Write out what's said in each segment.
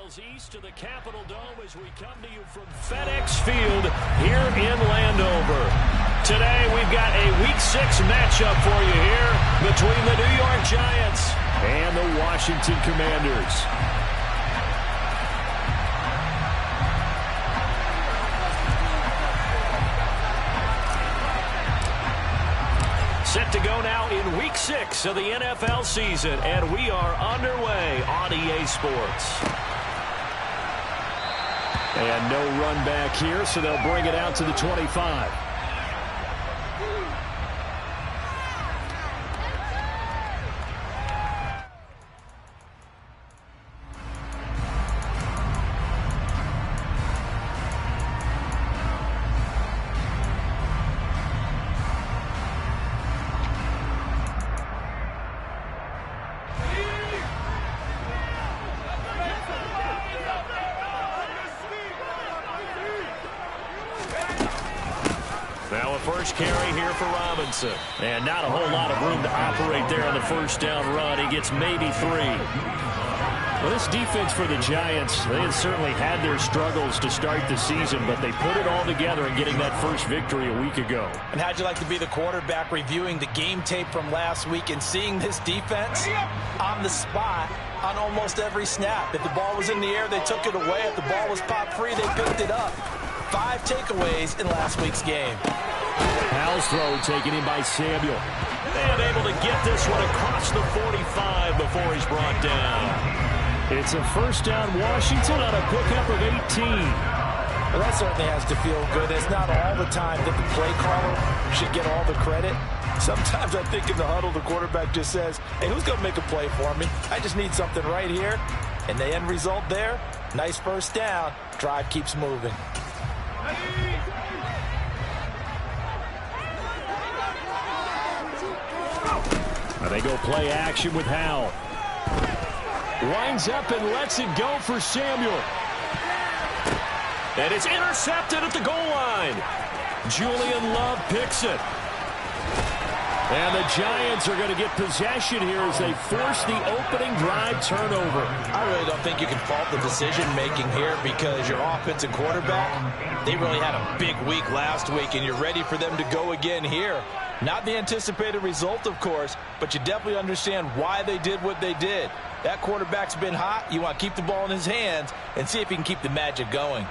miles east of the Capitol Dome as we come to you from FedEx Field here in Landover. Today we've got a Week 6 matchup for you here between the New York Giants and the Washington Commanders. Set to go now in Week 6 of the NFL season, and we are underway on EA Sports. And no run back here, so they'll bring it out to the 25. Now a first carry here for Robinson. And not a whole lot of room to operate there on the first down run. He gets maybe 3. Well, this defense for the Giants, they had certainly had their struggles to start the season, but they put it all together in getting that first victory a week ago. And how'd you like to be the quarterback reviewing the game tape from last week and seeing this defense on the spot on almost every snap? If the ball was in the air, they took it away. If the ball was popped free, they picked it up. 5 takeaways in last week's game. Howell's throw taken in by Samuel. And able to get this one across the 45 before he's brought down. It's a first down Washington on a pickup of 18. Well, that certainly has to feel good. It's not all the time that the play caller should get all the credit. Sometimes I think in the huddle, the quarterback just says, hey, who's going to make a play for me? I just need something right here. And the end result there, nice first down. Drive keeps moving. Now they go play action with Howell. Winds up and lets it go for Samuel. And it's intercepted at the goal line. Julian Love picks it. And the Giants are going to get possession here as they force the opening drive turnover. I really don't think you can fault the decision-making here because your offensive quarterback, they really had a big week last week, and you're ready for them to go again here. Not the anticipated result, of course, but you definitely understand why they did what they did. That quarterback's been hot. You want to keep the ball in his hands and see if he can keep the magic going.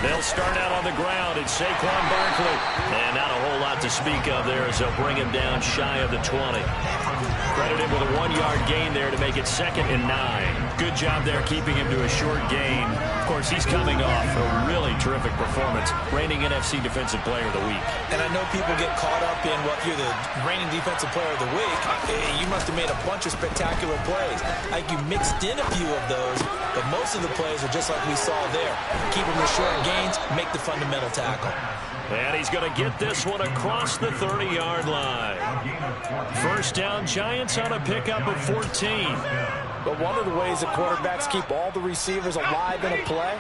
They'll start out on the ground, and Saquon Barkley. And not a whole lot to speak of there as they'll bring him down shy of the 20. Credited with a 1-yard gain there to make it 2nd and 9. Good job there keeping him to a short gain. Of course, he's coming off a really terrific performance, reigning NFC Defensive Player of the Week. And I know people get caught up in, well, if you're the reigning Defensive Player of the Week, you must have made a bunch of spectacular plays. Like you mixed in a few of those, but most of the plays are just like we saw there. Keep them to short gains, make the fundamental tackle. And he's going to get this one across the 30-yard line. First down, Giants on a pickup of 14. But one of the ways that quarterbacks keep all the receivers alive in a play,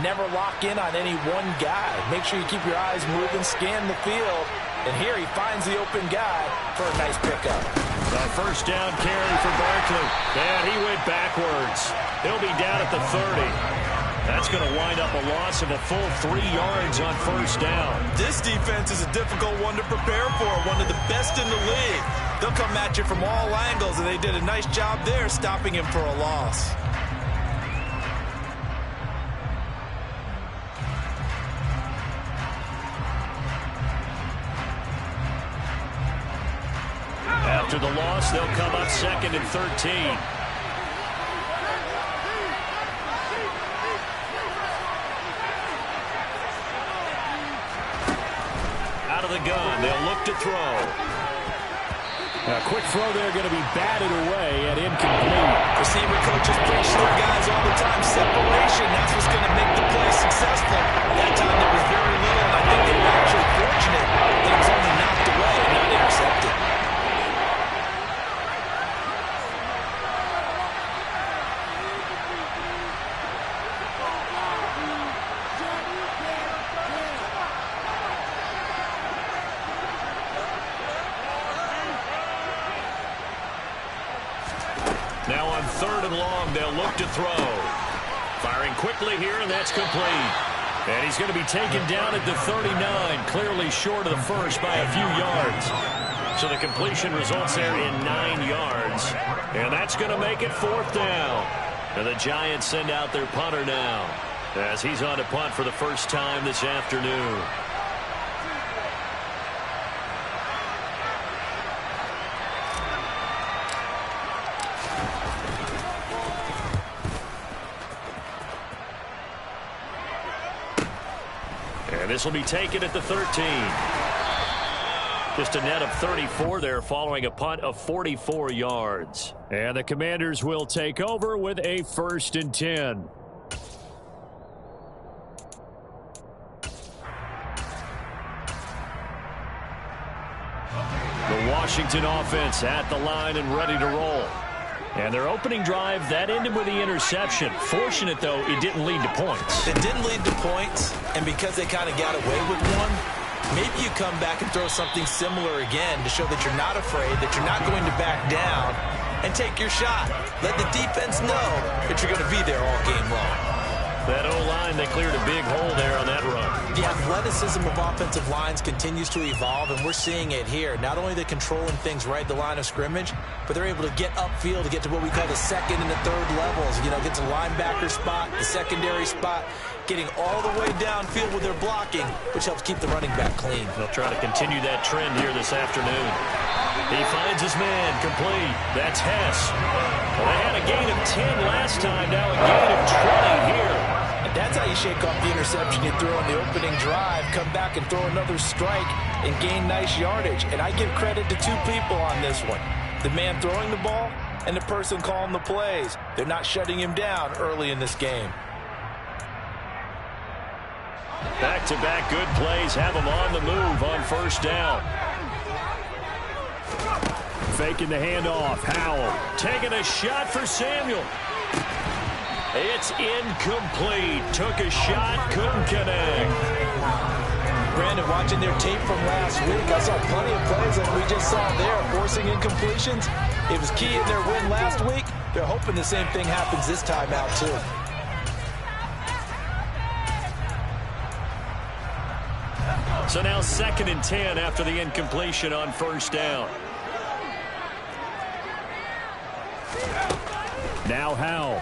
never lock in on any one guy. Make sure you keep your eyes moving, scan the field. And here he finds the open guy for a nice pickup. The first down carry for Barkley. And he went backwards. He'll be down at the 30. That's going to wind up a loss of a full 3 yards on first down. This defense is a difficult one to prepare for, one of the best in the league. They'll come at you from all angles, and they did a nice job there stopping him for a loss. After the loss, they'll come up 2nd and 13. Out of the gun, they'll look to throw. A quick throw there going to be batted away and incomplete. Receiver coaches preach to their guys all the time. Separation, that's what's going to make the play successful. That time there was very little, and I think they were actually fortunate that it was only knocked away and not intercepted. and long. They'll look to throw. Firing quickly here, and that's complete. And he's going to be taken down at the 39, clearly short of the first by a few yards. So the completion results there in 9 yards. And that's going to make it 4th down. And the Giants send out their punter now, as he's on to punt for the first time this afternoon. And this will be taken at the 13. Just a net of 34 there following a punt of 44 yards. And the Commanders will take over with a 1st and 10. The Washington offense at the line and ready to roll. And their opening drive, that ended with the interception. Fortunate, though, it didn't lead to points. It didn't lead to points, and because they kind of got away with one, maybe you come back and throw something similar again to show that you're not afraid, that you're not going to back down, and take your shot. Let the defense know that you're going to be there all game long. That O-line, they cleared a big hole there on that run. The athleticism of offensive lines continues to evolve, and we're seeing it here. Not only are they controlling things right at the line of scrimmage, but they're able to get upfield to get to what we call the 2nd and the 3rd levels. You know, get to the linebacker spot, the secondary spot, getting all the way downfield with their blocking, which helps keep the running back clean. They'll try to continue that trend here this afternoon. He finds his man, complete. That's Hess. Well, they had a gain of 10 last time, now a gain of 20 here. And that's how you shake off the interception you threw on the opening drive, come back and throw another strike and gain nice yardage. And I give credit to 2 people on this one. The man throwing the ball and the person calling the plays. They're not shutting him down early in this game. Back-to-back good plays have him on the move on 1st down. Faking the handoff. Howell taking a shot for Samuel. It's incomplete. Took a shot, couldn't connect. Brandon, watching their tape from last week, I saw plenty of plays like we just saw there, forcing incompletions. It was key in their win last week. They're hoping the same thing happens this time out, too. So now 2nd and 10 after the incompletion on 1st down. Now Howell.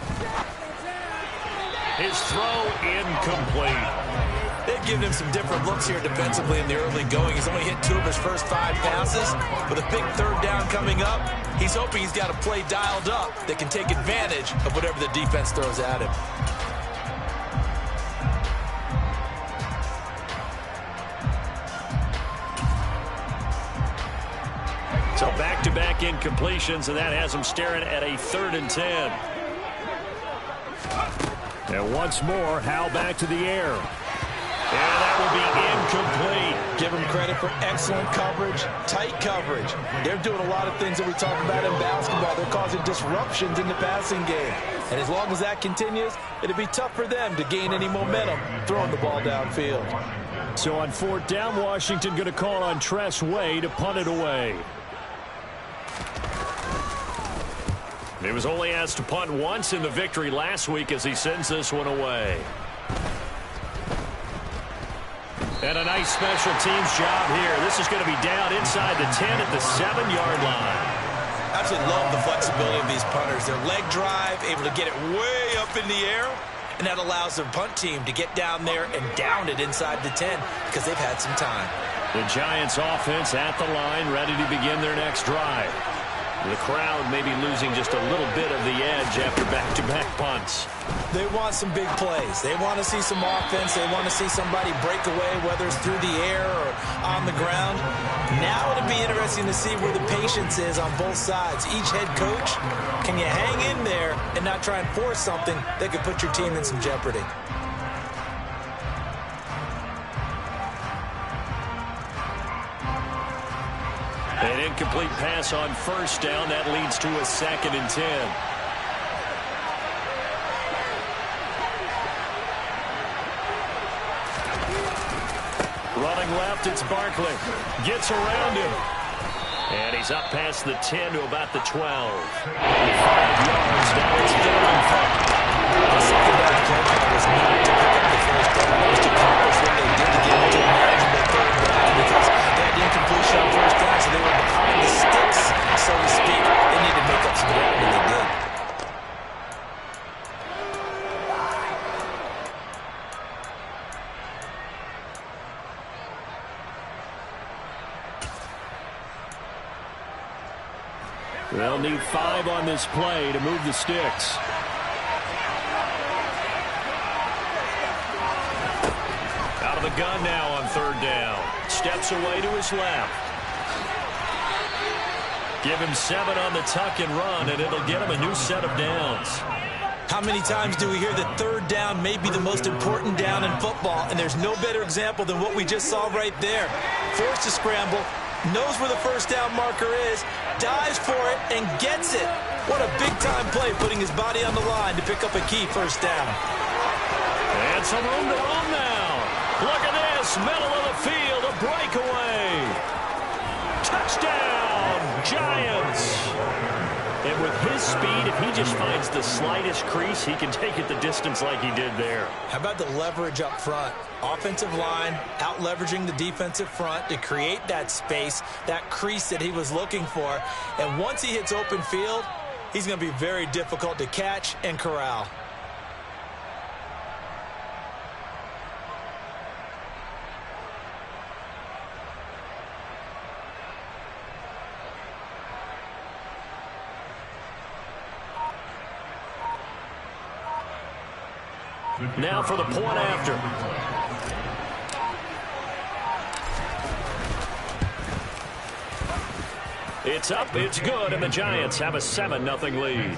His throw incomplete. They've given him some different looks here defensively in the early going. He's only hit 2 of his first 5 passes. With a big 3rd down coming up, he's hoping he's got a play dialed up that can take advantage of whatever the defense throws at him. So back-to-back incompletions, and that has him staring at a 3rd and 10. And once more, Howell back to the air. And that will be incomplete. Give them credit for excellent coverage, tight coverage. They're doing a lot of things that we talk about in basketball. They're causing disruptions in the passing game. And as long as that continues, it'll be tough for them to gain any momentum throwing the ball downfield. So on 4th down, Washington going to call on Tress Way to punt it away. He was only asked to punt once in the victory last week as he sends this one away. And a nice special teams job here. This is going to be down inside the 10 at the 7-yard line. Absolutely love the flexibility of these punters. Their leg drive, able to get it way up in the air, and that allows their punt team to get down there and down it inside the 10 because they've had some time. The Giants offense at the line, ready to begin their next drive. The crowd may be losing just a little bit of the edge after back-to-back punts. They want some big plays. They want to see some offense. They want to see somebody break away, whether it's through the air or on the ground. Now it'll be interesting to see where the patience is on both sides. Each head coach, can you hang in there and not try and force something that could put your team in some jeopardy? An incomplete pass on 1st down. That leads to a 2nd and 10. Running left, it's Barkley. Gets around him. And he's up past the 10 to about the 12. 5 yards, now it's 3rd and 5. The second down play call was not to pick up the first down. It was to accomplish what they did to get into a manageable 3rd down because they had the incompletion on 1st down, so they were behind the sticks, so to speak. They needed to make up some ground, and they did. They'll need 5 on this play to move the sticks. Out of the gun now on 3rd down. Steps away to his left. Give him 7 on the tuck and run, and it'll get him a new set of downs. How many times do we hear that 3rd down may be the most important down in football, and there's no better example than what we just saw right there. Forced to scramble, knows where the 1st down marker is, dives for it, and gets it. What a big-time play, putting his body on the line to pick up a key 1st down. And some room to run now. Look at this, middle of the field, a breakaway. Touchdown, Giants. And with his speed, if he just finds the slightest crease, he can take it the distance like he did there. How about the leverage up front? Offensive line out-leveraging the defensive front to create that space, that crease that he was looking for. And once he hits open field, he's going to be very difficult to catch and corral. Now for the point after. It's up, it's good, and the Giants have a 7-0 lead.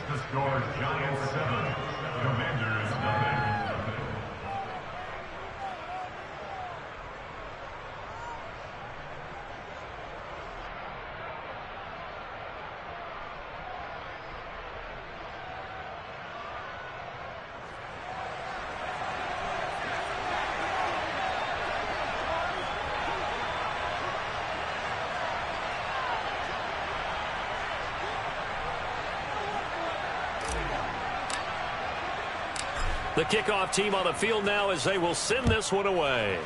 The kickoff team on the field now as they will send this one away.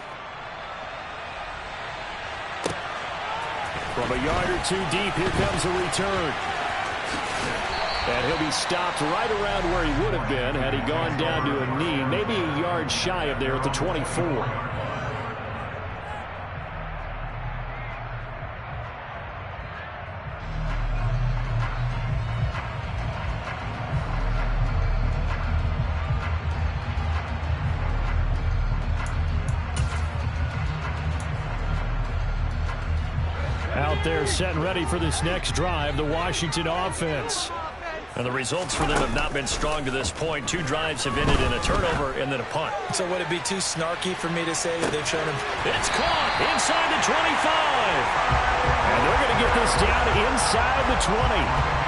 From a yard or 2 deep, here comes a return. And he'll be stopped right around where he would have been had he gone down to a knee, maybe a yard shy of there at the 24. Out there set and ready for this next drive, the Washington offense. And the results for them have not been strong to this point. 2 drives have ended in a turnover and then a punt. So would it be too snarky for me to say that they've shown him? It's caught inside the 25. And they're going to get this down inside the 20.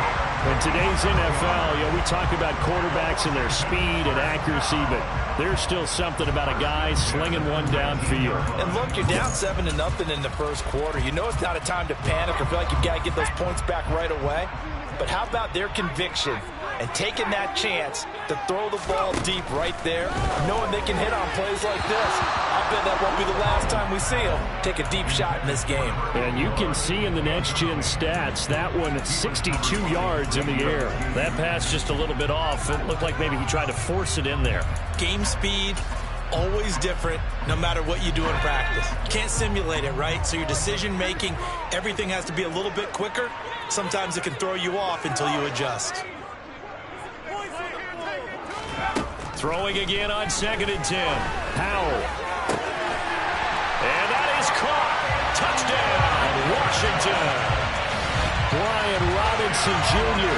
In today's NFL, we talk about quarterbacks and their speed and accuracy, but there's still something about a guy slinging one downfield. And look, you're down 7-0 in the first quarter. You know it's not a time to panic or feel like you've got to get those points back right away. But how about their conviction and taking that chance to throw the ball deep right there, knowing they can hit on plays like this? I bet that won't be the last time we see them take a deep shot in this game. And you can see in the next-gen stats, that one at 62 yards in the air. That pass just a little bit off. It looked like maybe he tried to force it in there. Game speed, always different, no matter what you do in practice. You can't simulate it, right? So your decision-making, everything has to be a little bit quicker. Sometimes it can throw you off until you adjust. Throwing again on 2nd and 10. Howell. And that is caught. Touchdown, Washington. Brian Robinson Jr.,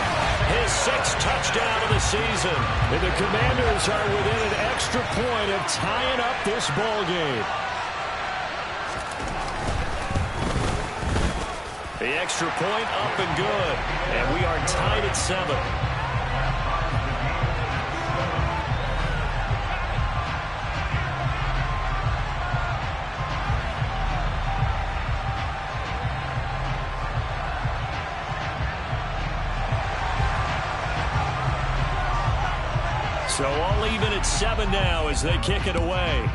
his 6th touchdown of the season. And the Commanders are within an extra point of tying up this ball game. The extra point up and good. And we are tied at 7. So all even at 7 now as they kick it away.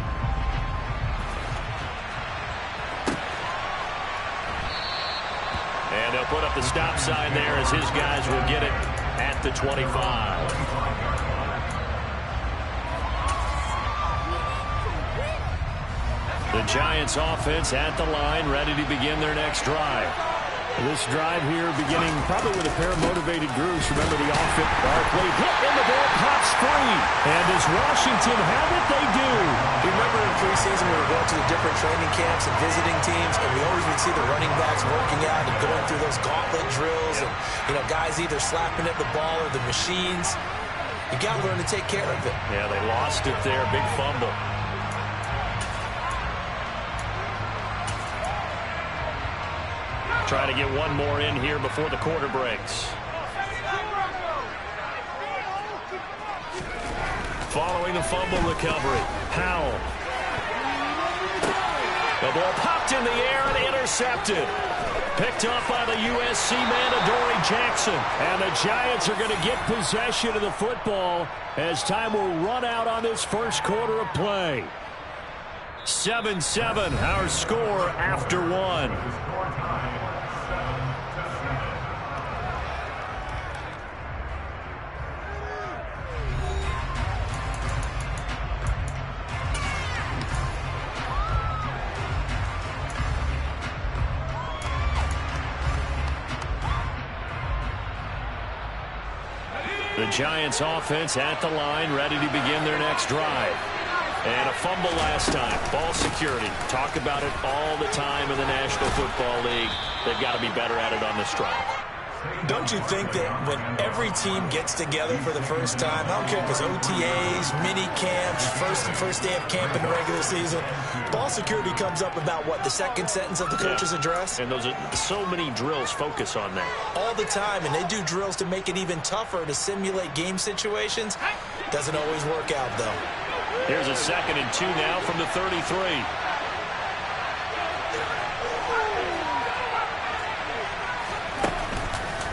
And they'll put up the stop sign there as his guys will get it at the 25. The Giants offense at the line, ready to begin their next drive. This drive here beginning probably with a pair of motivated groups. Remember the offense. Barkley hit and the ball pops free. And does Washington have it? They do. Remember in preseason we were going to the different training camps and visiting teams, and we always would see the running backs working out and going through those gauntlet drills, and guys either slapping at the ball or the machines. You got to learn to take care of it. Yeah, they lost it there. Big fumble. Try to get one more in here before the quarter breaks. Following the fumble recovery, Powell. The ball popped in the air and intercepted. Picked off by the USC man, Adoree Jackson. And the Giants are going to get possession of the football as time will run out on this first quarter of play. 7-7, our score after one. The Giants offense at the line, ready to begin their next drive. And a fumble last time. Ball security. Talk about it all the time in the National Football League. They've got to be better at it on this drive. Don't you think that when every team gets together for the first time, I don't care if it's OTAs, mini camps, first day of camp in the regular season, ball security comes up about what, the second sentence of the coach's address? And those are so many drills focus on that. All the time, and they do drills to make it even tougher to simulate game situations. Doesn't always work out, though. Here's a 2nd and 2 now from the 33.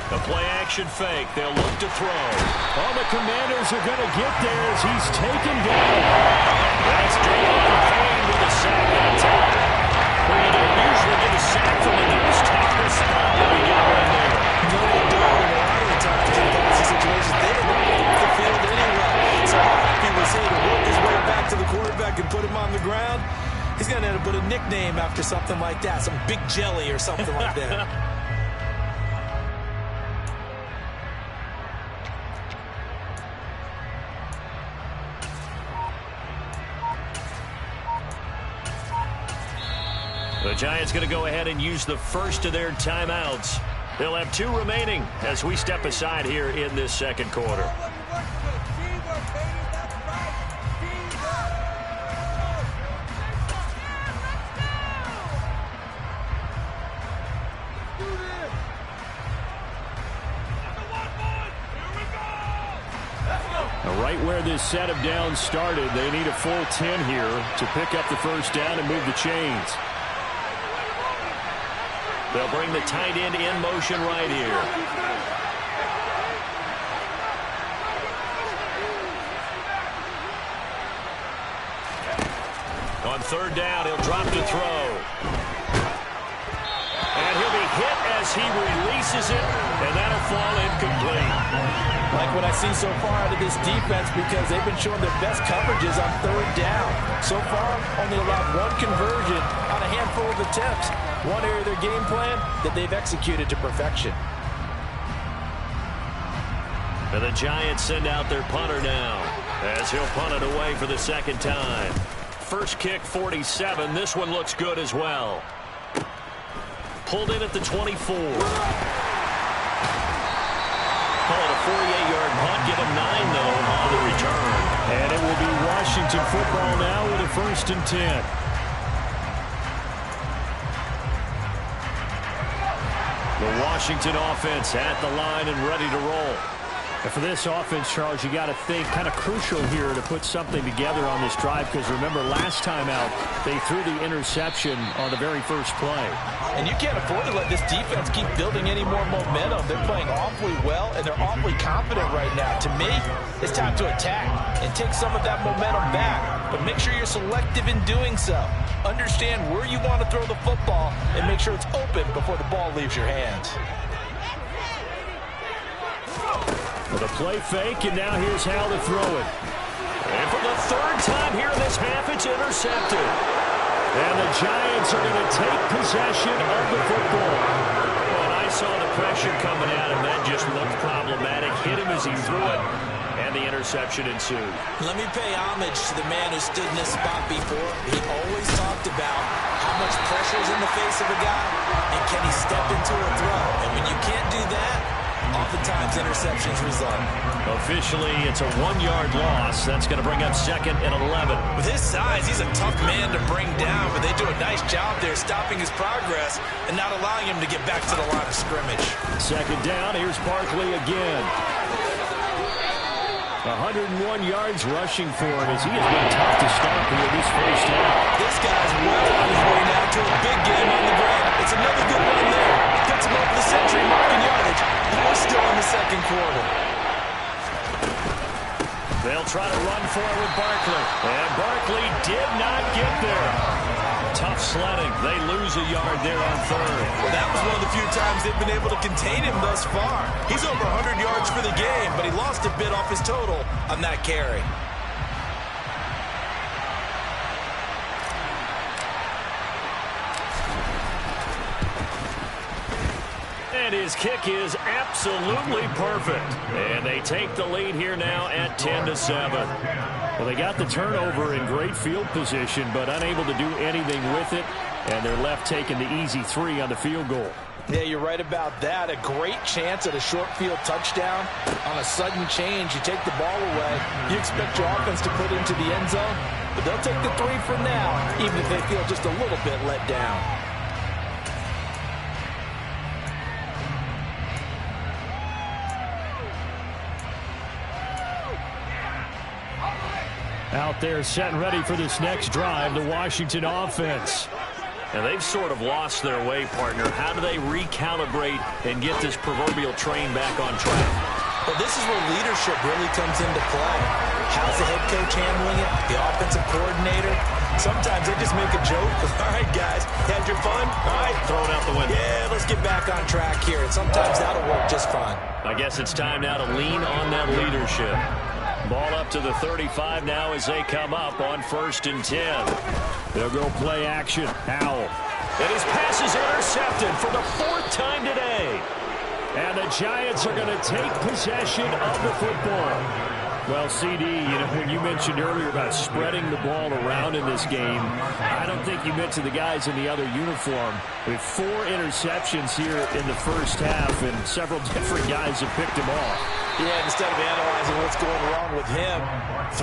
A play-action fake. They'll look to throw. All the Commanders are going to get there as he's taken down. That's Jaylon Payne with a sack that time. Well, you don't usually get a sack from the nose tackle spot, but we got one there. No, they don't. A lot of the times in fantasy situations, they don't off the field anyway. So how happy was he to work his way back to the quarterback and put him on the ground? He's going to end up with a nickname after something like that, some Big Jelly or something like that. The Giants going to go ahead and use the first of their timeouts. They'll have 2 remaining as we step aside here in this second quarter. Right where this set of downs started, they need a full 10 here to pick up the first down and move the chains. They'll bring the tight end in motion right here. On 3rd down, he'll drop to throw. And he'll be hit as he releases it, and that'll fall incomplete. Like what I see so far out of this defense, because they've been showing their best coverages on 3rd down. So far, only allowed 1 conversion on a handful of attempts. One area of their game plan that they've executed to perfection. And the Giants send out their punter now as he'll punt it away for the 2nd time. First kick, 47. This one looks good as well. Pulled in at the 24. Call it a 48-yard punt. Give him 9, though, on the return. And it will be Washington football now with a 1st and 10. The Washington offense at the line and ready to roll. And for this offense, Charles, you got to think kind of crucial here to put something together on this drive, because remember last time out they threw the interception on the very first play. And you can't afford to let this defense keep building any more momentum. They're playing awfully well, and they're awfully confident right now. To me, it's time to attack and take some of that momentum back. But make sure you're selective in doing so. Understand where you want to throw the football and make sure it's open before the ball leaves your hands. With a play fake, and now here's how to throw it. And for the third time here in this half, it's intercepted. And the Giants are going to take possession of the football. Well, I saw the pressure coming at him. That just looked problematic. Hit him as he threw it, and the interception ensued. Let me pay homage to the man who stood in this spot before. He always talked about how much pressure is in the face of a guy, and can he step into a throw. And when you can't do that, oftentimes interceptions result. Officially, it's a 1-yard loss. That's going to bring up 2nd and 11. With his size, he's a tough man to bring down, but they do a nice job there stopping his progress and not allowing him to get back to the line of scrimmage. 2nd down, here's Barkley again. 101 yards rushing for him as he has been tough to stop here this first half. This guy's well on his way now to a big game on the ground. It's another good one there. Gets him over the century mark in yardage. And we're still in the second quarter. They'll try to run for it with Barkley. And Barkley did not get there. Tough sledding. They lose a yard there on 3rd. Well, that was one of the few times they've been able to contain him thus far. He's over 100 yards for the game, but he lost a bit off his total on that carry. And his kick is absolutely perfect. And they take the lead here now at 10-7. Well, they got the turnover in great field position, but unable to do anything with it. And they're left taking the easy 3 on the field goal. Yeah, you're right about that. A great chance at a short field touchdown. On a sudden change, you take the ball away. You expect your offense to put it into the end zone, but they'll take the 3 for now, even if they feel just a little bit let down. Out there set and ready for this next drive, the Washington offense. And they've sort of lost their way, partner. How do they recalibrate and get this proverbial train back on track? Well, this is where leadership really comes into play. How's the head coach handling it? The offensive coordinator? Sometimes they just make a joke. All right, guys, had your fun? All right, Throw it out the window. yeah, let's get back on track here. And sometimes that'll work just fine. I guess it's time now to lean on that leadership. Ball up to the 35 now as they come up on 1st and 10. They'll go play action. Howell. And his pass is intercepted for the 4th time today. And the Giants are going to take possession of the football. Well, CD, when you mentioned earlier about spreading the ball around in this game, I don't think you meant to the guys in the other uniform. With 4 interceptions here in the first half, and several different guys have picked him off. Yeah, instead of analyzing what's going wrong with him,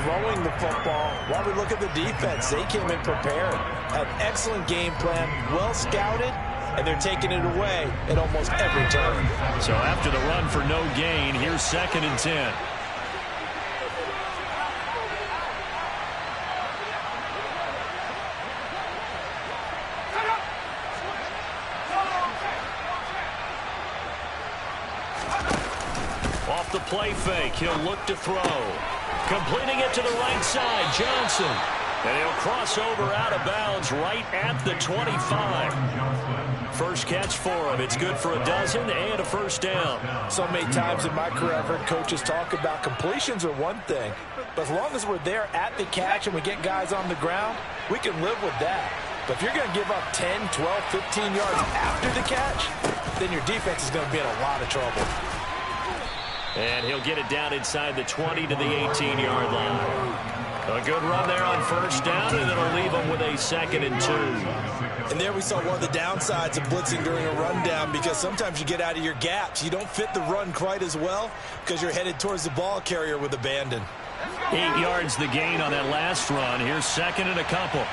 throwing the football, while we look at the defense, they came in prepared. Had an excellent game plan, well scouted, and they're taking it away at almost every turn. So after the run for no gain, here's 2nd and 10. Off the play fake, he'll look to throw. Completing it to the right side, Johnson. And he'll cross over out of bounds right at the 25. First catch for him. It's good for a dozen and a 1st down. So many times in my career I've heard coaches talk about completions are one thing, but as long as we're there at the catch and we get guys on the ground, we can live with that. But if you're going to give up 10, 12, 15 yards after the catch, then your defense is going to be in a lot of trouble. And he'll get it down inside the 20 to the 18-yard line. A good run there on 1st down, and it'll leave them with a 2nd and 2. And there we saw one of the downsides of blitzing during a rundown, because sometimes you get out of your gaps. You don't fit the run quite as well because you're headed towards the ball carrier with abandon. 8 yards the gain on that last run. Here's 2nd and a couple.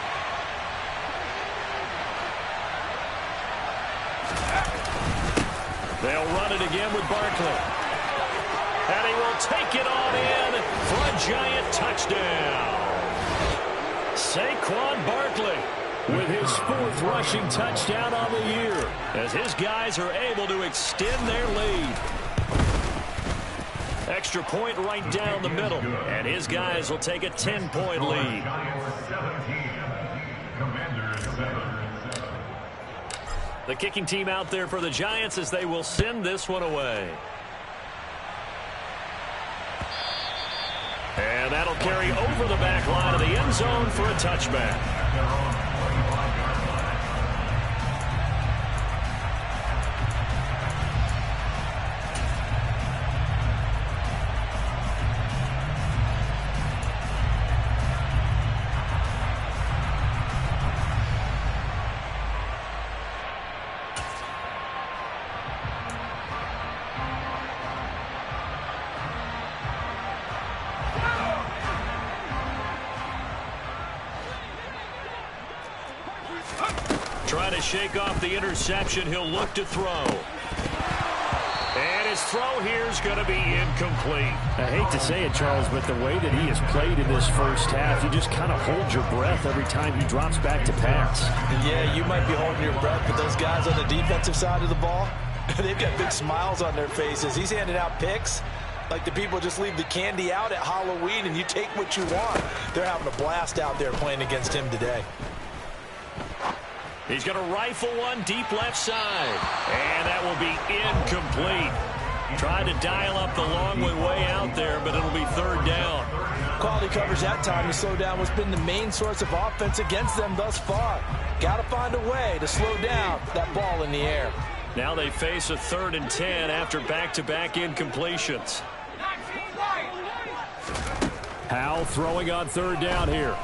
They'll run it again with Barkley. And he will take it on in for a Giant touchdown. Saquon Barkley with his 4th rushing touchdown on the year as his guys are able to extend their lead. Extra point right down the middle, and his guys will take a 10-point lead. The kicking team out there for the Giants as they will send this one away. And that'll carry over the back line of the end zone for a touchback. Trying to shake off the interception. He'll look to throw. And his throw here is going to be incomplete. I hate to say it, Charles, but the way that he has played in this first half, you just kind of hold your breath every time he drops back to pass. Yeah, you might be holding your breath, but those guys on the defensive side of the ball, they've got big smiles on their faces. He's handing out picks like the people just leave the candy out at Halloween and you take what you want. They're having a blast out there playing against him today. He's going to rifle one deep left side. And that will be incomplete. Tried to dial up the long way out there, but it'll be 3rd down. Quality coverage that time to slow down what's been the main source of offense against them thus far. Got to find a way to slow down that ball in the air. Now they face a 3rd and 10 after back-to-back incompletions. Howell throwing on 3rd down here.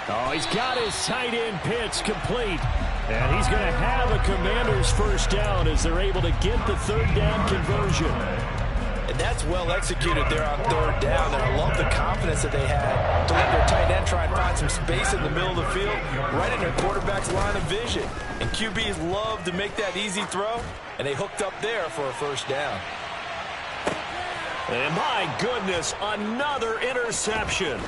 Oh, he's got his tight end pitch complete. And he's going to have a Commanders 1st down as they're able to get the 3rd down conversion. And that's well executed there on 3rd down. And I love the confidence that they had to let their tight end try and find some space in the middle of the field, right in their quarterback's line of vision. And QBs love to make that easy throw, and they hooked up there for a 1st down. And my goodness, another interception.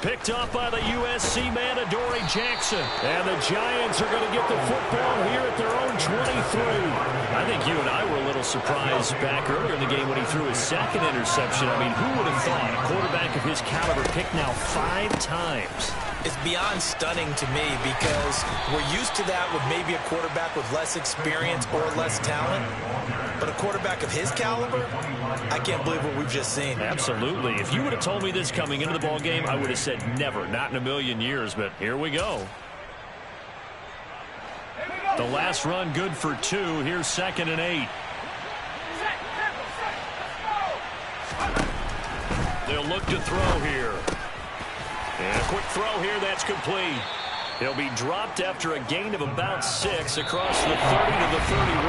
Picked up by the USC man, Adoree Jackson. And the Giants are going to get the football here at their own 23. I think you and I were a little surprised back earlier in the game when he threw his 2nd interception. I mean, who would have thought a quarterback of his caliber picked now 5 times? It's beyond stunning to me because we're used to that with maybe a quarterback with less experience or less talent. But a quarterback of his caliber, I can't believe what we've just seen. Absolutely. If you would have told me this coming into the ball game, I would have said never, not in a million years. But here we go. The last run good for 2. Here's 2nd and 8. They'll look to throw here. And a quick throw here, that's complete. He'll be dropped after a gain of about 6 across the 30 to the 31.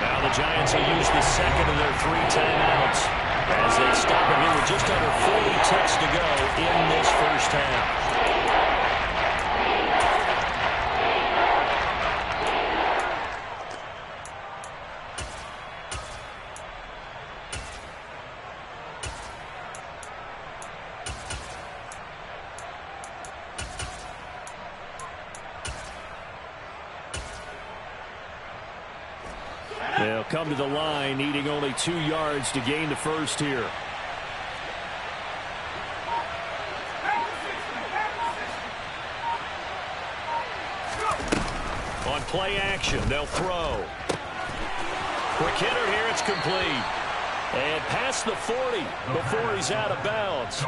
Now the Giants will use the 2nd of their 3 timeouts as they stop it here with just under 40 ticks to go in this first half. They'll come to the line, needing only 2 yards to gain the 1st here. On play action, they'll throw. Quick hitter here, it's complete. And past the 40 before he's out of bounds.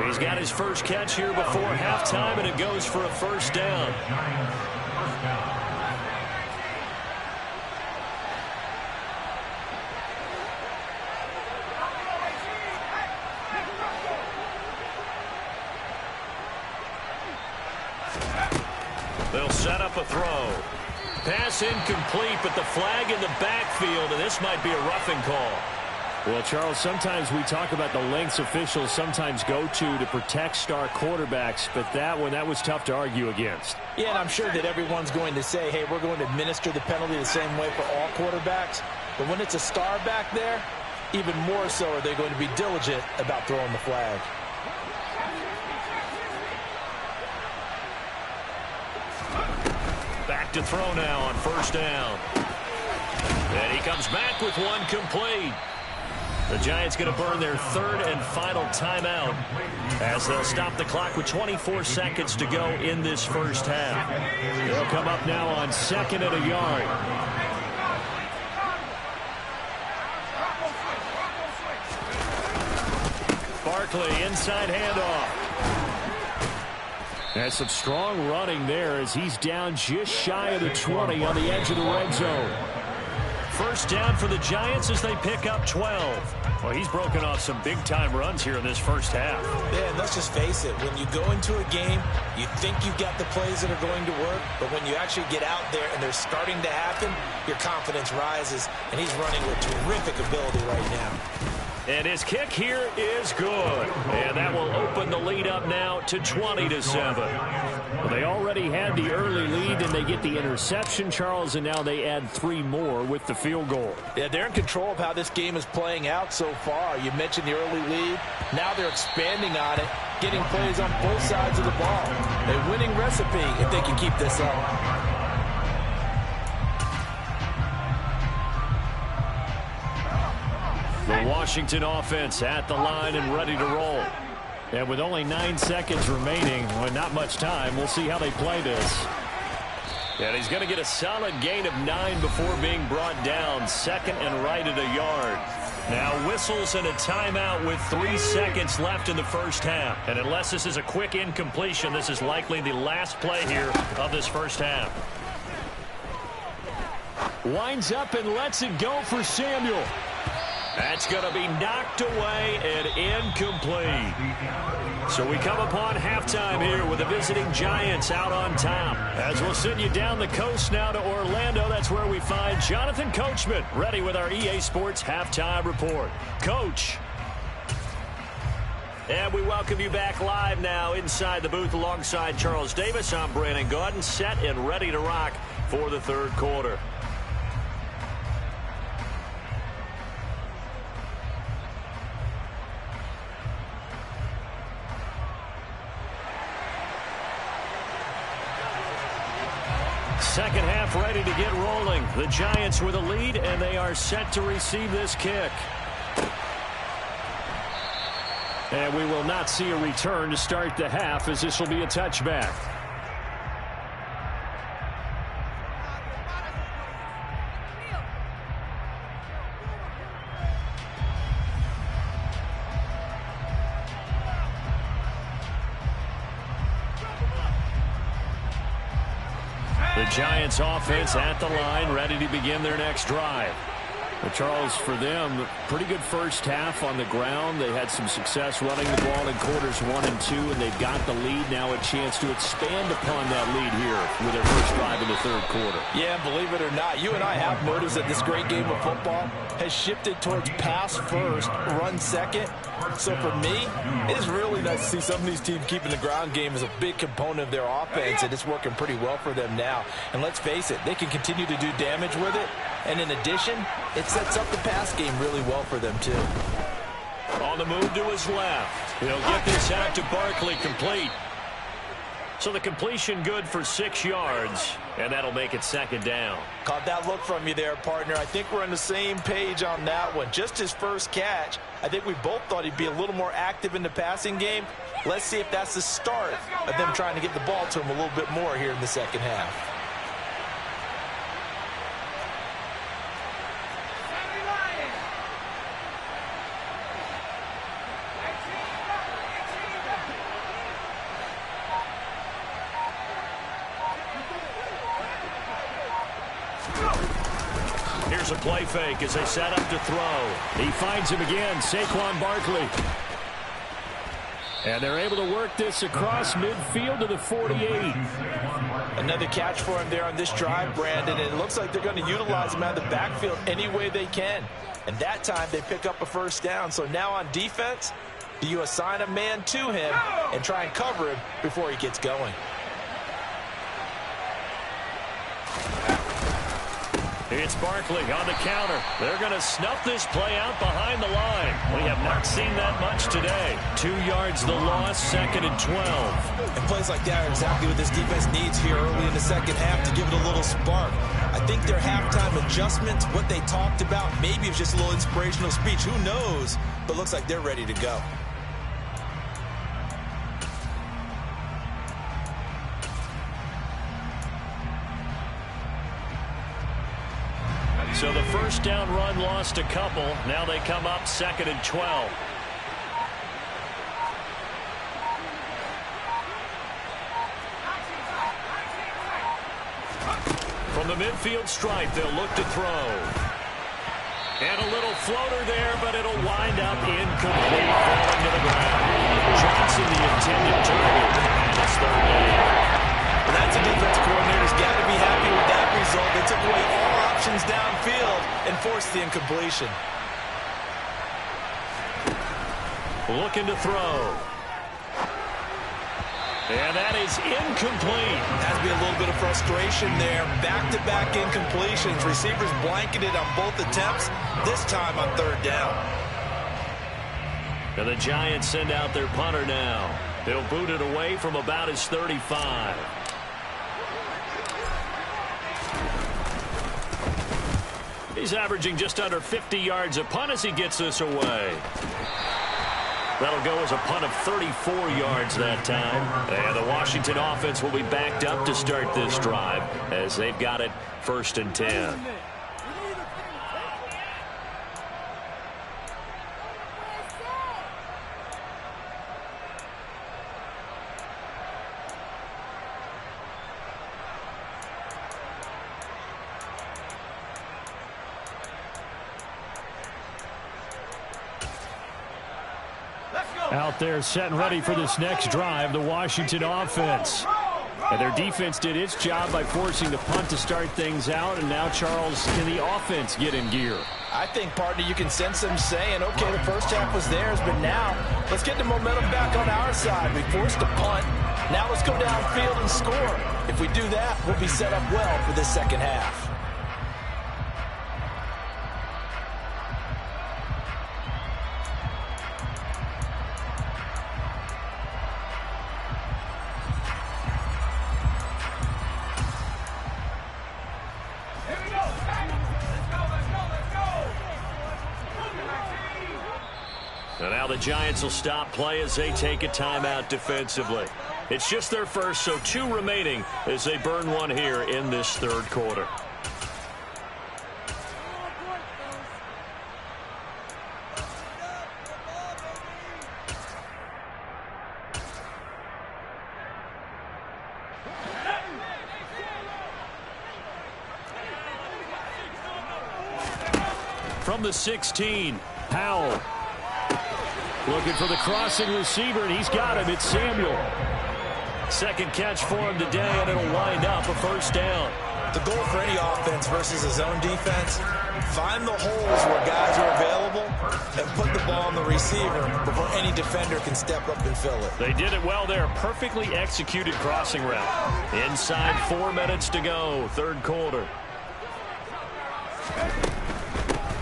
He's got his first catch here before halftime, and it goes for a 1st down. They'll set up a throw. Pass incomplete, but the flag in the backfield, and this might be a roughing call. Well, Charles, sometimes we talk about the lengths officials sometimes go to protect star quarterbacks, but that was tough to argue against. Yeah, and I'm sure that everyone's going to say, hey, we're going to administer the penalty the same way for all quarterbacks. But when it's a star back there, even more so are they going to be diligent about throwing the flag. Back to throw now on first down. And he comes back with one complete. The Giants going to burn their third and final timeout as they'll stop the clock with 24 seconds to go in this first half. They'll come up now on 2nd and a yard. Barkley, inside handoff. That's some strong running there as he's down just shy of the 20 on the edge of the red zone. First down for the Giants as they pick up 12. Well, he's broken off some big-time runs here in this first half. Yeah, and let's just face it. When you go into a game, you think you've got the plays that are going to work, but when you actually get out there and they're starting to happen, your confidence rises, and he's running with terrific ability right now. And his kick here is good. And that will open the lead up now to 20-7. Well, they already had the early lead, and they get the interception, Charles, and now they add 3 more with the field goal. Yeah, they're in control of how this game is playing out so far. You mentioned the early lead. Now they're expanding on it, getting plays on both sides of the ball. A winning recipe if they can keep this up. The Washington offense at the line and ready to roll. And with only 9 seconds remaining, well, not much time, we'll see how they play this. And he's going to get a solid gain of 9 before being brought down. 2nd and right at a yard. Now whistles and a timeout with 3 seconds left in the first half. And unless this is a quick incompletion, this is likely the last play here of this first half. Winds up and lets it go for Samuel. That's going to be knocked away and incomplete. So we come upon halftime here with the visiting Giants out on top. As we'll send you down the coast now to Orlando, that's where we find Jonathan Coachman ready with our EA Sports halftime report. Coach. And we welcome you back live now inside the booth alongside Charles Davis. I'm Brandon Gaudin, set and ready to rock for the third quarter. Second half ready to get rolling. The Giants with a lead, and they are set to receive this kick. And we will not see a return to start the half, as this will be a touchback. The Giants offense at the line, ready to begin their next drive. Well, Charles, for them, pretty good first half on the ground. They had some success running the ball in quarters 1 and 2, and they've got the lead. Now a chance to expand upon that lead here with their first drive in the third quarter. Yeah, believe it or not, you and I have noticed that this great game of football has shifted towards pass first, run second. So for me, it is really nice to see some of these teams keeping the ground game as a big component of their offense, and it's working pretty well for them now. And let's face it, they can continue to do damage with it. And in addition, it sets up the pass game really well for them, too. On the move to his left. He'll get this out to Barkley, complete. So the completion good for 6 yards, and that'll make it second down. Caught that look from you there, partner. I think we're on the same page on that one. Just his first catch, I think we both thought he'd be a little more active in the passing game. Let's see if that's the start of them trying to get the ball to him a little bit more here in the second half. Here's a play fake as they set up to throw. He finds him again, Saquon Barkley. And they're able to work this across midfield to the 48. Another catch for him there on this drive, Brandon. And it looks like they're going to utilize him out of the backfield any way they can. And that time they pick up a first down. So now on defense, do you assign a man to him and try and cover him before he gets going? It's Barkley on the counter. They're going to snuff this play out behind the line. We have not seen that much today. 2 yards the loss, 2nd and 12. And plays like that are exactly what this defense needs here early in the second half to give it a little spark. I think their halftime adjustments, what they talked about, maybe it was just a little inspirational speech. Who knows? But looks like they're ready to go. So the first down run lost a couple. Now they come up 2nd and 12. From the midfield stripe, they'll look to throw. And a little floater there, but it'll wind up incomplete, falling to the ground. Johnson, the intended target, and it's 3rd down. And that's a defense coordinator's got to be happy with that result. They took away all options downfield and forced the incompletion. Looking to throw. And that is incomplete. Has to be a little bit of frustration there. Back-to-back incompletions. Receivers blanketed on both attempts, this time on 3rd down. And the Giants send out their punter now. He'll boot it away from about his 35. He's averaging just under 50 yards a punt as he gets this away. That'll go as a punt of 34 yards that time. And the Washington offense will be backed up to start this drive as they've got it 1st and 10. Out there setting ready for this next drive, the Washington offense. And their defense did its job by forcing the punt to start things out, and now Charles in the offense get in gear. I think, partner, you can sense them saying, okay, the first half was theirs, but now let's get the momentum back on our side. We forced a punt. Now let's go downfield and score. If we do that, we'll be set up well for the second half. And now the Giants will stop play as they take a timeout defensively. It's just their first, so 2 remaining as they burn one here in this 3rd quarter. From the 16, Powell. Looking for the crossing receiver, and he's got him. It's Samuel. Second catch for him today, and it'll wind up a 1st down. The goal for any offense versus a zone defense, find the holes where guys are available and put the ball on the receiver before any defender can step up and fill it. They did it well there. Perfectly executed crossing route. Inside 4 minutes to go, 3rd quarter.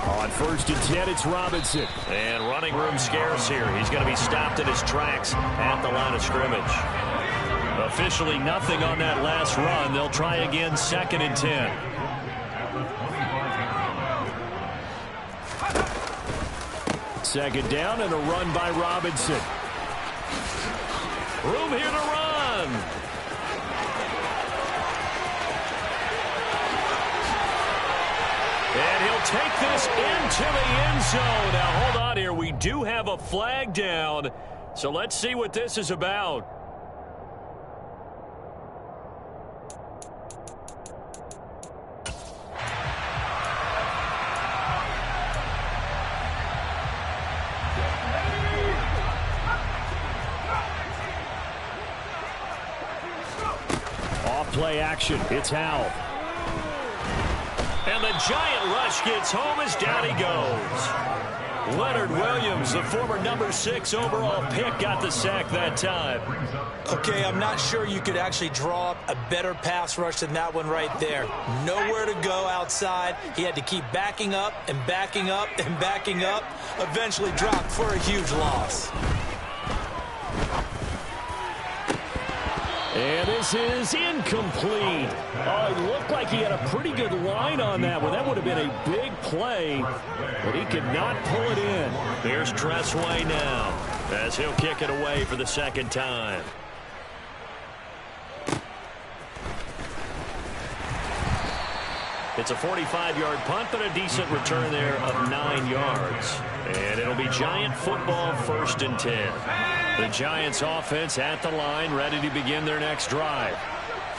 On 1st and 10, it's Robinson. And running room scarce here. He's going to be stopped in his tracks at the line of scrimmage. Officially nothing on that last run. They'll try again 2nd and 10. Second down and a run by Robinson. Room here to run. And he'll take this into the end zone. Now, hold on here. We do have a flag down. So let's see what this is about. Off-play action. It's Howell. And the giant rush gets home as down he goes. Leonard Williams, the former #6 overall pick, got the sack that time. Okay, I'm not sure you could actually draw up a better pass rush than that one right there. Nowhere to go outside. He had to keep backing up and backing up and backing up. Eventually dropped for a huge loss. And this is incomplete. Oh, it looked like he had a pretty good line on that one. That would have been a big play, but he could not pull it in. Here's Tressway now, as he'll kick it away for the second time. It's a 45-yard punt, but a decent return there of 9 yards. And it'll be Giant football, 1st and 10. The Giants offense at the line, ready to begin their next drive.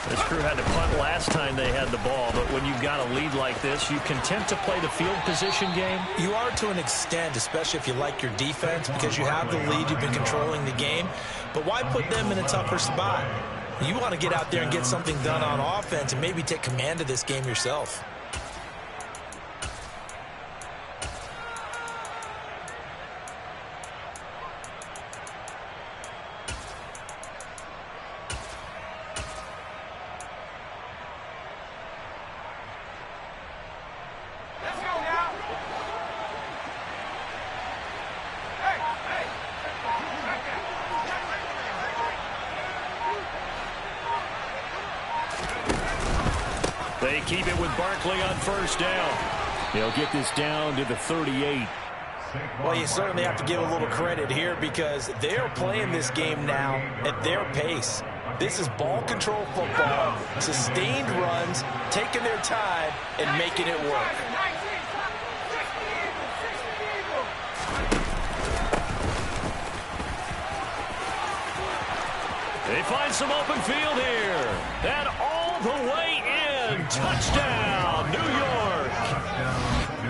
This crew had to punt last time they had the ball, but when you've got a lead like this, you content to play the field position game? You are to an extent, especially if you like your defense, because you have the lead, you've been controlling the game. But why put them in a tougher spot? You want to get out there and get something done on offense and maybe take command of this game yourself. They keep it with Barkley on 1st down. He'll get this down to the 38. Well, you certainly have to give a little credit here because they're playing this game now at their pace. This is ball control football, sustained runs, taking their time, and making it work. They find some open field here. And all the way in. Touchdown, New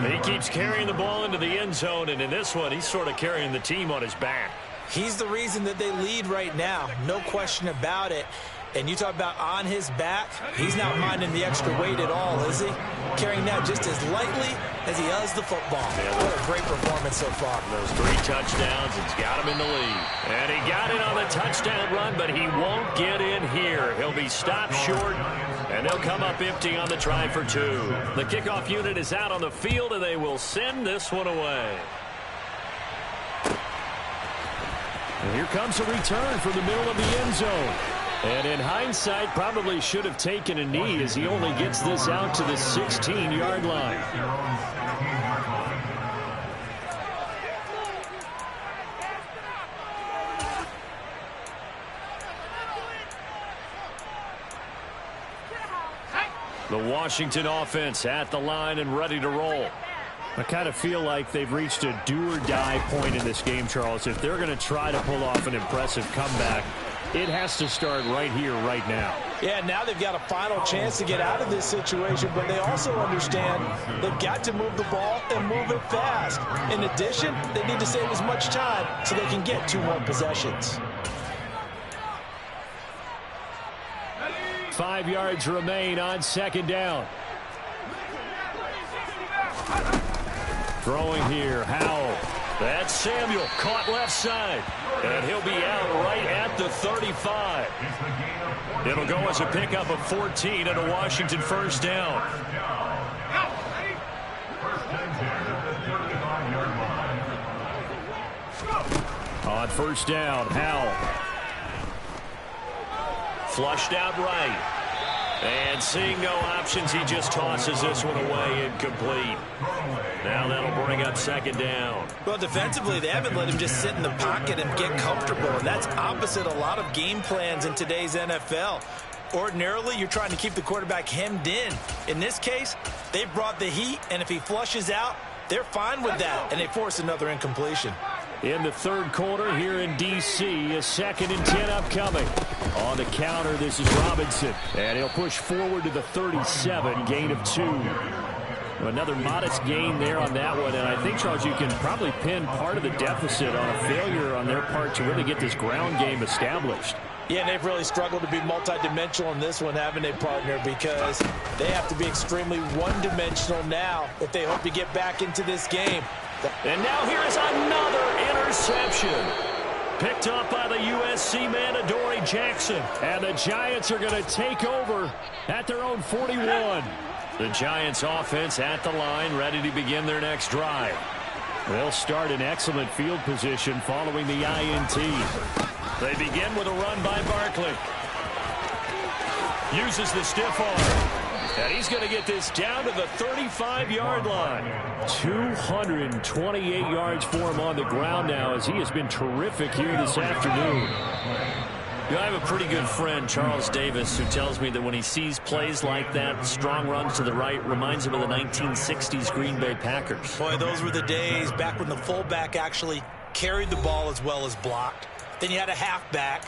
York. He keeps carrying the ball into the end zone, and in this one, he's sort of carrying the team on his back. He's the reason that they lead right now. No question about it. And you talk about on his back, he's not minding the extra weight at all, is he? Carrying that just as lightly as he does the football. Yeah, what a great performance so far. Those 3 touchdowns, it's got him in the lead. And he got it on the touchdown run, but he won't get in here. He'll be stopped short, and they'll come up empty on the try for 2. The kickoff unit is out on the field, and they will send this one away. And here comes a return from the middle of the end zone. And in hindsight, probably should have taken a knee as he only gets this out to the 16-yard line. The Washington offense at the line and ready to roll. I kind of feel like they've reached a do-or-die point in this game, Charles. If they're going to try to pull off an impressive comeback, it has to start right here, right now. Yeah, now they've got a final chance to get out of this situation, but they also understand they've got to move the ball and move it fast. In addition, they need to save as much time so they can get 2 more possessions. 5 yards remain on 2nd down. Throwing here, Howell. That's Samuel, caught left side. And he'll be out right at the 35. It'll go as a pickup of 14 and a Washington 1st down. On 1st down, Howell. Flushed out right. And seeing no options, he just tosses this one away incomplete. Now that'll bring up 2nd down. Well, defensively, they haven't let him just sit in the pocket and get comfortable. And that's opposite a lot of game plans in today's NFL. Ordinarily, you're trying to keep the quarterback hemmed in. In this case, they brought the heat, and if he flushes out, they're fine with that, and they force another incompletion. In the 3rd quarter here in D.C., a 2nd and 10 upcoming. On the counter, this is Robinson. And he'll push forward to the 37, gain of 2. Another modest gain there on that one. And I think, Charles, you can probably pin part of the deficit on a failure on their part to really get this ground game established. Yeah, they've really struggled to be multidimensional in this one, haven't they, partner? Because they have to be extremely one-dimensional now if they hope to get back into this game. And now here is another interception. Picked up by the USC man, Adoree Jackson. And the Giants are going to take over at their own 41. The Giants offense at the line, ready to begin their next drive. They'll start in excellent field position following the INT. They begin with a run by Barkley. Uses the stiff arm. And he's going to get this down to the 35-yard line. 228 yards for him on the ground now, as he has been terrific here this afternoon. You know, I have a pretty good friend, Charles Davis, who tells me that when he sees plays like that, strong runs to the right, reminds him of the 1960s Green Bay Packers. Boy, those were the days back when the fullback actually carried the ball as well as blocked. Then you had a halfback.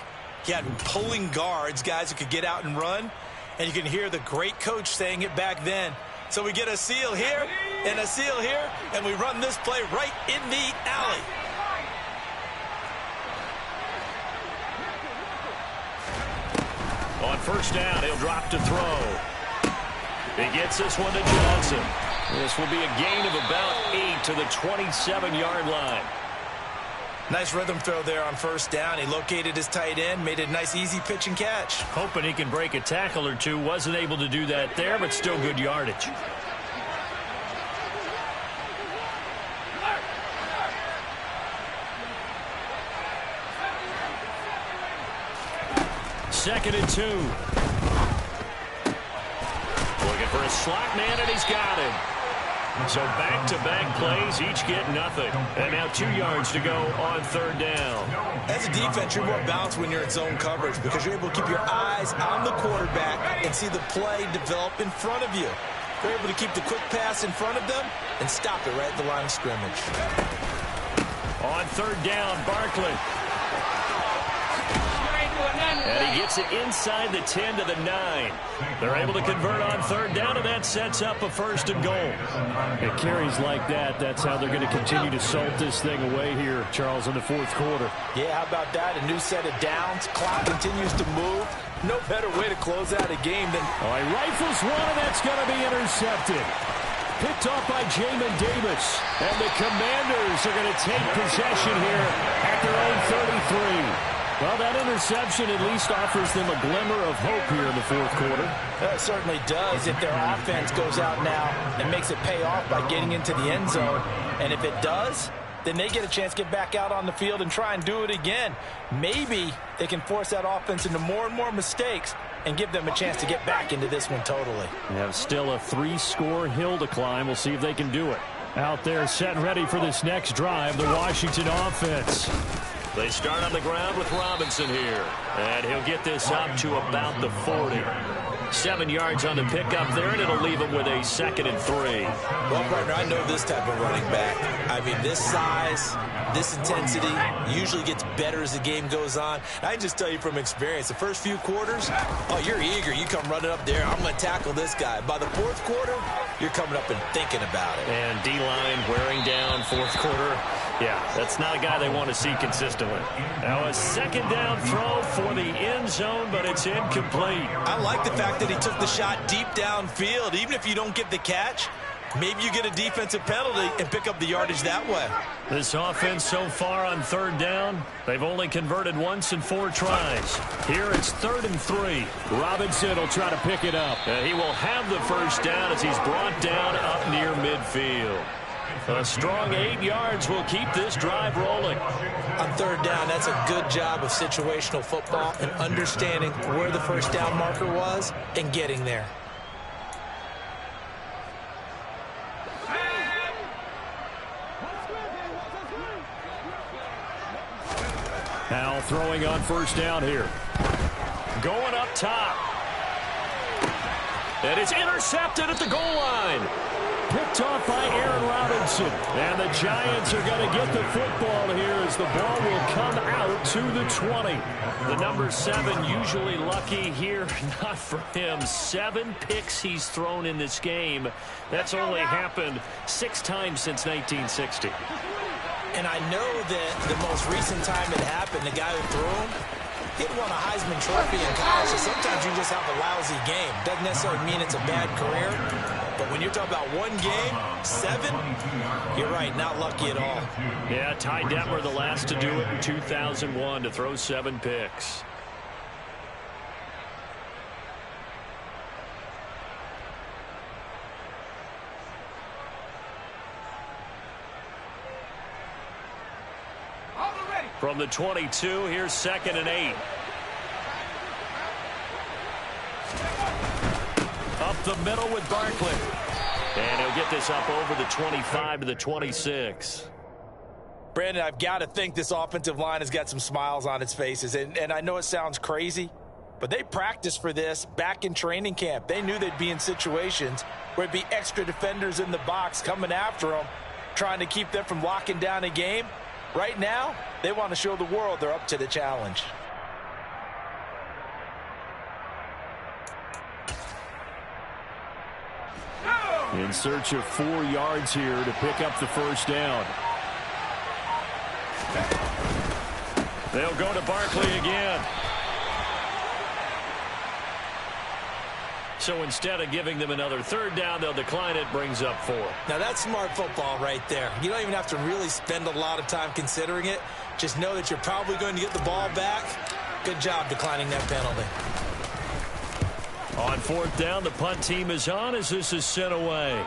You had pulling guards, guys who could get out and run. And you can hear the great coach saying it back then. So we get a seal here and a seal here, and we run this play right in the alley. On first down, he'll drop to throw. He gets this one to Johnson. This will be a gain of about 8 to the 27-yard line. Nice rhythm throw there on first down. He located his tight end, made it a nice easy pitch and catch. Hoping he can break a tackle or two. Wasn't able to do that there, but still good yardage. Second and 2. Looking for a slot man, and he's got him. So back-to-back plays, each get nothing. And now 2 yards to go on third down. As a defense, you're more balanced when you're in zone coverage because you're able to keep your eyes on the quarterback and see the play develop in front of you. You're able to keep the quick pass in front of them and stop it right at the line of scrimmage. On third down, Barkley. And he gets it inside the 10 to the 9. They're able to convert on third down, and that sets up a first and goal. It carries like that. That's how they're going to continue to salt this thing away here, Charles, in the fourth quarter. Yeah, how about that? A new set of downs. Clock continues to move. No better way to close out a game than... Oh, he rifles one, and that's going to be intercepted. Picked off by Jamin Davis. And the Commanders are going to take possession here at their own 33. Well, that interception at least offers them a glimmer of hope here in the fourth quarter. It certainly does if their offense goes out now and makes it pay off by getting into the end zone. And if it does, then they get a chance to get back out on the field and try and do it again. Maybe they can force that offense into more and more mistakes and give them a chance to get back into this one totally. They have still a 3-score hill to climb. We'll see if they can do it. Out there set and ready for this next drive, the Washington offense. They start on the ground with Robinson here. And he'll get this up to about the 40. 7 yards on the pickup there, and it'll leave him with a 2nd and 3. Well, partner, I know this type of running back. I mean, this size, this intensity usually gets better as the game goes on. I can just tell you from experience, the first few quarters, oh, you're eager. You come running up there, I'm going to tackle this guy. By the fourth quarter, you're coming up and thinking about it. And D-line wearing down fourth quarter. Yeah, that's not a guy they want to see consistently. Now a second down throw for the end zone, but it's incomplete. I like the fact that he took the shot deep downfield. Even if you don't get the catch, maybe you get a defensive penalty and pick up the yardage that way. This offense so far on third down, they've only converted once in 4 tries. Here it's 3rd and 3. Robinson will try to pick it up. He will have the first down as he's brought down up near midfield. A strong 8 yards will keep this drive rolling. On third down, that's a good job of situational football and understanding where the first down marker was and getting there. Now throwing on first down here. Going up top. And it's intercepted at the goal line. Picked off by Aaron Robinson. And the Giants are going to get the football here as the ball will come out to the 20. The number 7 usually lucky here. Not for him. 7 picks he's thrown in this game. That's only happened 6 times since 1960. And I know that the most recent time it happened, the guy who threw him, he won a Heisman Trophy in college. So sometimes you just have a lousy game. Doesn't necessarily mean it's a bad career. But when you're talking about one game, 7, you're right, not lucky at all. Yeah, Ty Detmer, the last to do it in 2001, to throw 7 picks. From the 22, here's 2nd and 8. Up the middle with Barkley. And he'll get this up over the 25 to the 26. Brandon, I've got to think this offensive line has got some smiles on its faces. And I know it sounds crazy, but they practiced for this back in training camp. They knew they'd be in situations where it'd be extra defenders in the box coming after them, trying to keep them from locking down a game. Right now, they want to show the world they're up to the challenge. In search of 4 yards here to pick up the first down. They'll go to Barkley again. So instead of giving them another 3rd down, they'll decline it, brings up 4. Now, that's smart football right there. You don't even have to really spend a lot of time considering it. Just know that you're probably going to get the ball back. Good job declining that penalty. On 4th down, the punt team is on as this is sent away.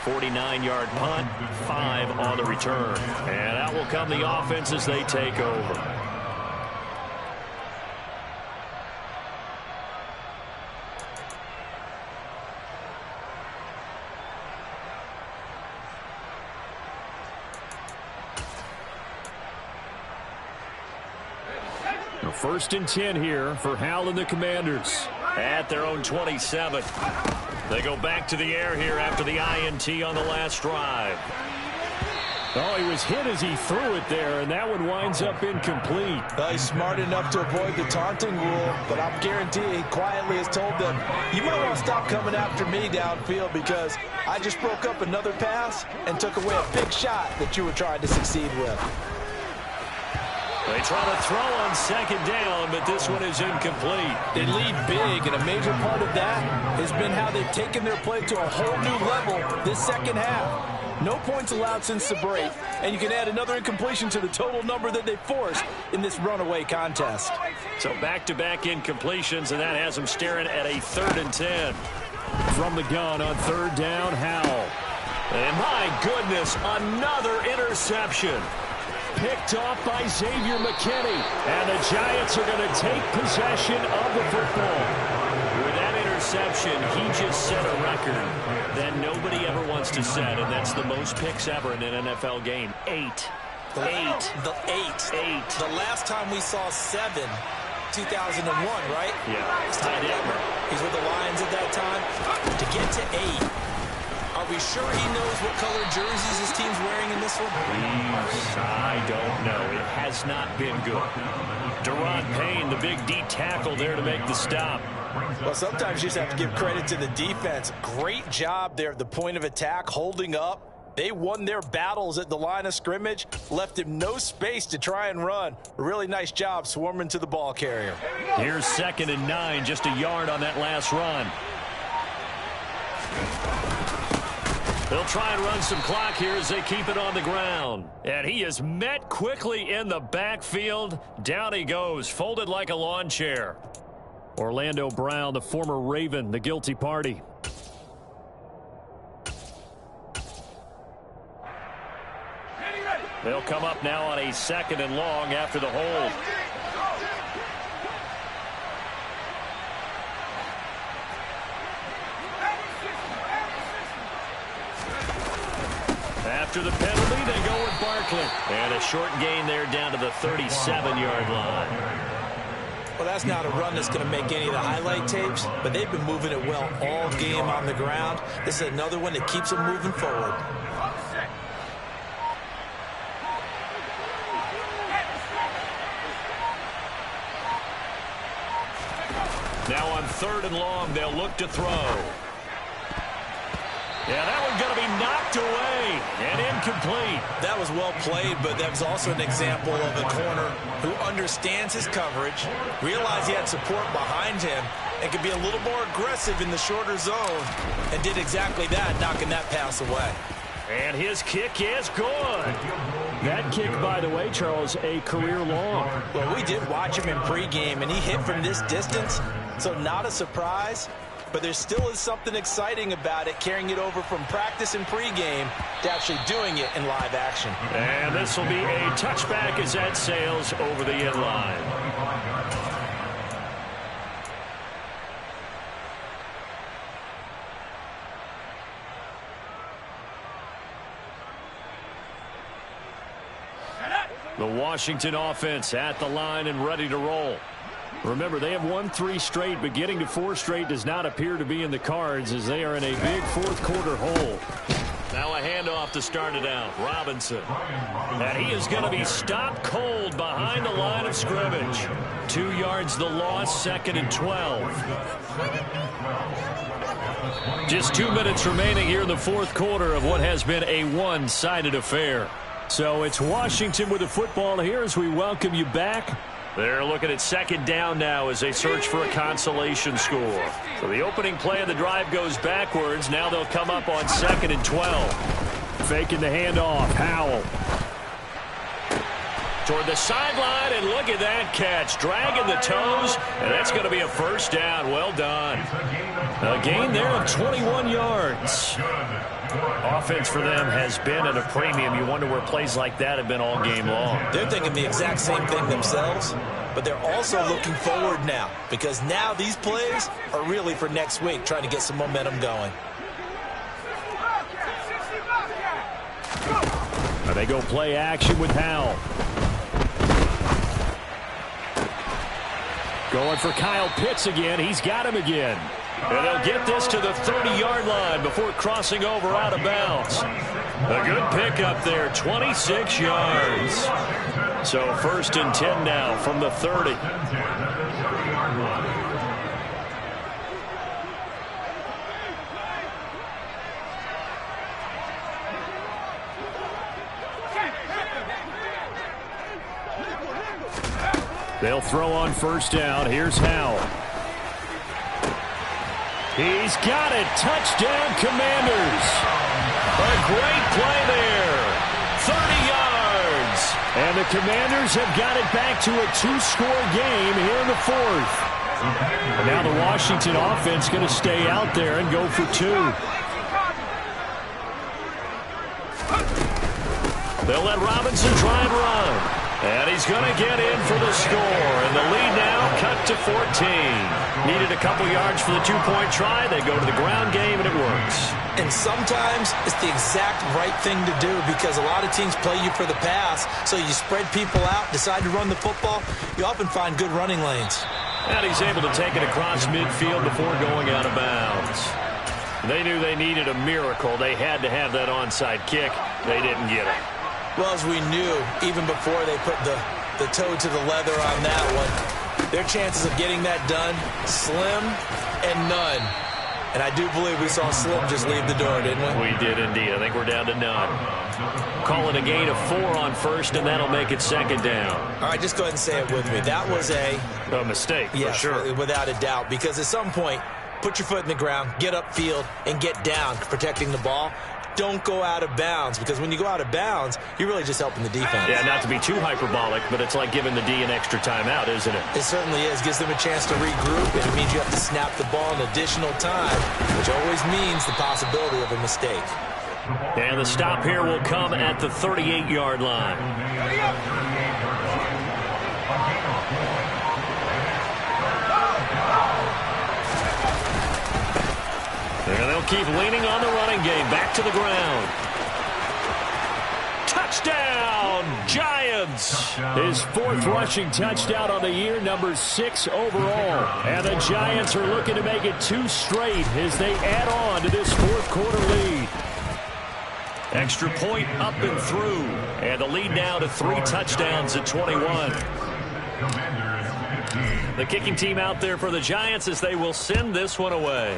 $49-yard punt, 5 on the return. And out will come the offense as they take over. First and 10 here for Hal and the Commanders. At their own 27. They go back to the air here after the INT on the last drive. Oh, he was hit as he threw it there, and that one winds up incomplete. Well, he's smart enough to avoid the taunting rule, but I'm guaranteeing he quietly has told them, you might want to stop coming after me downfield because I just broke up another pass and took away a big shot that you were trying to succeed with. They try to throw on 2nd down, but this one is incomplete. They lead big, and a major part of that has been how they've taken their play to a whole new level this second half. No points allowed since the break, and you can add another incompletion to the total number that they forced in this runaway contest. So back-to-back incompletions, and that has them staring at a 3rd and 10. From the gun on 3rd down, Howell. And my goodness, another interception. Picked off by Xavier McKinney. And the Giants are going to take possession of the football. With that interception, he just set a record that nobody ever wants to set, and that's the most picks ever in an NFL game. 8. The 8. The last time we saw 7, 2001, right? Yeah. It's Ty Detmer. He's with the Lions at that time. To get to 8. Are we sure he knows what color jerseys his team's wearing in this one? I don't know. It has not been good. Deron Payne, the big D tackle there to make the stop. Well, sometimes you just have to give credit to the defense. Great job there at the point of attack, holding up. They won their battles at the line of scrimmage, left him no space to try and run. A really nice job swarming to the ball carrier. Here's 2nd and 9, just a yard on that last run. They'll try and run some clock here as they keep it on the ground. And he is met quickly in the backfield. Down he goes, folded like a lawn chair. Orlando Brown, the former Raven, the guilty party. They'll come up now on a 2nd and long after the hold. After the penalty, they go with Barkley. And a short gain there down to the 37-yard line. Well, that's not a run that's going to make any of the highlight tapes, but they've been moving it well all game on the ground. This is another one that keeps them moving forward. Now on 3rd and long, they'll look to throw. Yeah, that one's going to be knocked away and incomplete. That was well played, but that was also an example of a corner who understands his coverage, realized he had support behind him, and could be a little more aggressive in the shorter zone, and did exactly that, knocking that pass away. And his kick is good. That kick, by the way, Charles, a career long. Well, we did watch him in pregame, and he hit from this distance, so not a surprise. But there still is something exciting about it, carrying it over from practice and pregame to actually doing it in live action. And this will be a touchback as that sails over the end line. The Washington offense at the line and ready to roll. Remember, they have won 3 straight, but getting to 4 straight does not appear to be in the cards as they are in a big fourth-quarter hole. Now a handoff to start it out. Robinson. And he is going to be stopped cold behind the line of scrimmage. 2 yards the loss, 2nd and 12. Just 2 minutes remaining here in the fourth quarter of what has been a one-sided affair. So it's Washington with the football here as we welcome you back. They're looking at 2nd down now as they search for a consolation score. So the opening play of the drive goes backwards. Now they'll come up on 2nd and 12. Faking the handoff. Howell. Toward the sideline, and look at that catch. Dragging the toes, and that's going to be a first down. Well done. A gain there of 21 yards. Offense for them has been at a premium. You wonder where plays like that have been all game long. They're thinking the exact same thing themselves, but they're also looking forward now because now these plays are really for next week, trying to get some momentum going. They go play action with Howell. Going for Kyle Pitts again. He's got him again. And they'll get this to the 30-yard line before crossing over out of bounds. A good pickup there, 26 yards. So 1st and 10 now from the 30. They'll throw on 1st down. Here's Howell. He's got it. Touchdown, Commanders. A great play there. 30 yards. And the Commanders have got it back to a 2-score game here in the 4th. And now the Washington offense going to stay out there and go for 2. They'll let Robinson try and run. And he's going to get in for the score. And the lead now cut to 14. Needed a couple yards for the 2-point try. They go to the ground game, and it works. And sometimes it's the exact right thing to do because a lot of teams play you for the pass. So you spread people out, decide to run the football. You often find good running lanes. And he's able to take it across midfield before going out of bounds. They knew they needed a miracle. They had to have that onside kick. They didn't get it. Well, as we knew, even before they put the toe to the leather on that one, their chances of getting that done, slim and none. And I do believe we saw Slim just leave the door, didn't we? We did indeed. I think we're down to none. Call it a gain of 4 on 1st, and that'll make it 2nd down. All right, just go ahead and say it with me. That was a mistake, yes, for sure. Without a doubt, because at some point, put your foot in the ground, get upfield, and get down, protecting the ball. Don't go out of bounds, because when you go out of bounds, you're really just helping the defense. Yeah, not to be too hyperbolic, but it's like giving the D an extra timeout, isn't it? It certainly is. Gives them a chance to regroup, and it means you have to snap the ball in additional time, which always means the possibility of a mistake. And the stop here will come at the 38-yard line. And they'll keep leaning on the running game. Back to the ground. Touchdown, Giants. His 4th rushing touchdown on the year, number 6 overall. And the Giants are looking to make it 2 straight as they add on to this 4th quarter lead. Extra point up and through. And the lead now to 3 touchdowns at 21. The kicking team out there for the Giants as they will send this one away.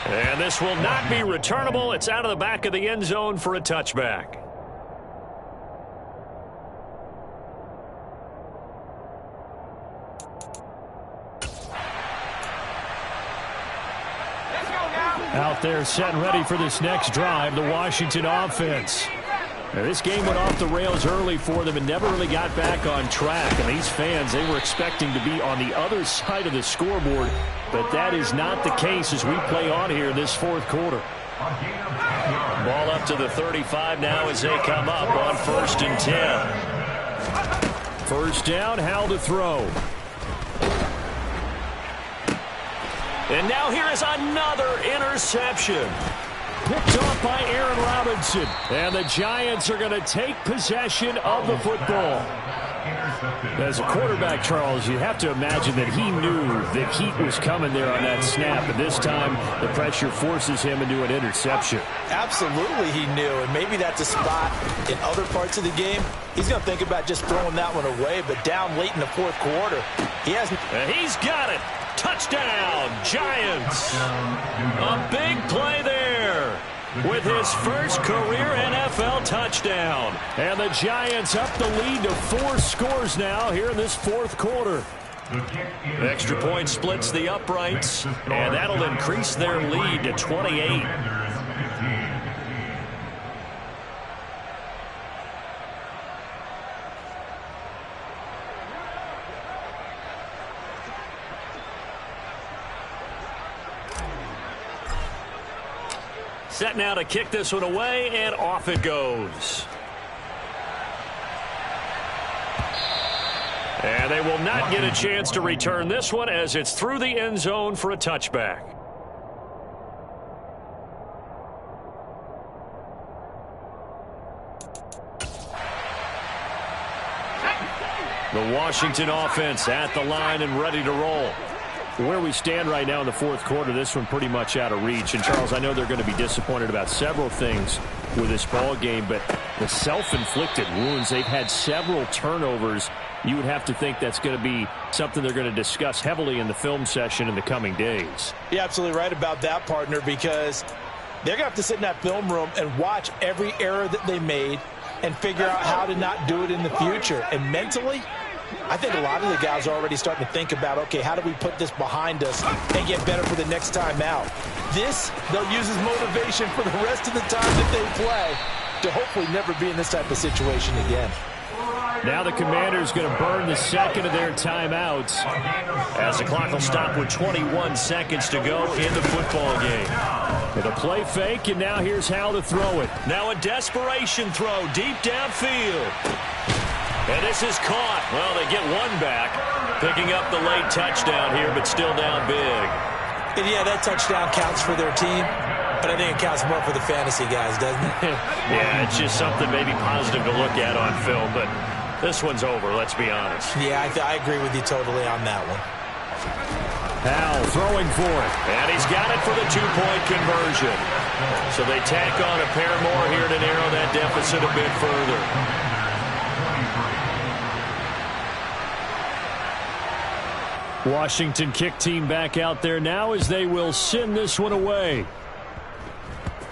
And this will not be returnable. It's out of the back of the end zone for a touchback. Out there set and ready for this next drive, the Washington offense. Now, this game went off the rails early for them and never really got back on track. And these fans, they were expecting to be on the other side of the scoreboard, but that is not the case as we play on here in this fourth quarter. Ball up to the 35 now as they come up on 1st and 10. First down, Hal to throw. And now here is another interception. Picked off by Aaron Robinson. And the Giants are going to take possession of the football. As a quarterback, Charles, you have to imagine that he knew that heat was coming there on that snap. And this time, the pressure forces him into an interception. Absolutely he knew. And maybe that's a spot in other parts of the game. He's going to think about just throwing that one away. But down late in the fourth quarter, he hasn't. And he's got it. Touchdown, Giants. A big play there with his first career NFL touchdown. And the Giants up the lead to 4 scores now here in this fourth quarter. Extra point splits the uprights, and that'll increase their lead to 28. Set now to kick this one away, and off it goes. And they will not get a chance to return this one as it's through the end zone for a touchback. The Washington offense at the line and ready to roll. Where we stand right now in the fourth quarter, this one pretty much out of reach. And, Charles, I know they're going to be disappointed about several things with this ball game, but the self-inflicted wounds, they've had several turnovers. You would have to think that's going to be something they're going to discuss heavily in the film session in the coming days. You're absolutely right about that, partner, because they're going to have to sit in that film room and watch every error that they made and figure out how to not do it in the future. And mentally, I think a lot of the guys are already starting to think about, okay, how do we put this behind us and get better for the next time out? This, they'll use as motivation for the rest of the time that they play to hopefully never be in this type of situation again. Now the Commanders going to burn the second of their timeouts as the clock will stop with 21 seconds to go in the football game. With a play fake, and now here's Hal to throw it. Now a desperation throw deep downfield. And this is caught. Well, they get one back, picking up the late touchdown here, but still down big. And yeah, that touchdown counts for their team, but I think it counts more for the fantasy guys, doesn't it? Yeah, it's just something maybe positive to look at on film, but this one's over, let's be honest. Yeah, I agree with you totally on that one. Hal throwing for it. And he's got it for the two-point conversion. So they tack on a pair more here to narrow that deficit a bit further. Washington kick team back out there now as they will send this one away.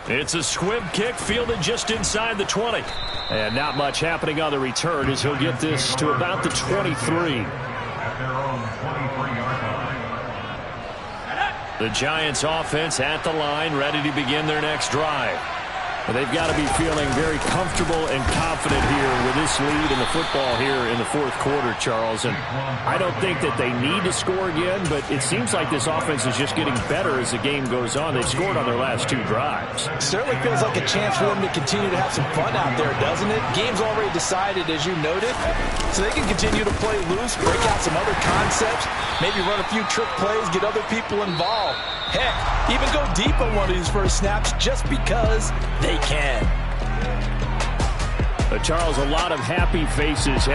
It's a squib kick fielded just inside the 20. And not much happening on the return as he'll get this to about the 23. The Giants offense at the line, ready to begin their next drive. They've got to be feeling very comfortable and confident here with this lead in the football here in the fourth quarter, Charles. And I don't think that they need to score again, but it seems like this offense is just getting better as the game goes on. They've scored on their last 2 drives. Certainly feels like a chance for them to continue to have some fun out there, doesn't it? Game's already decided, as you noted, so they can continue to play loose, break out some other concepts, maybe run a few trick plays, get other people involved. Heck, even go deep on one of these first snaps just because they can. Charles, a lot of happy faces.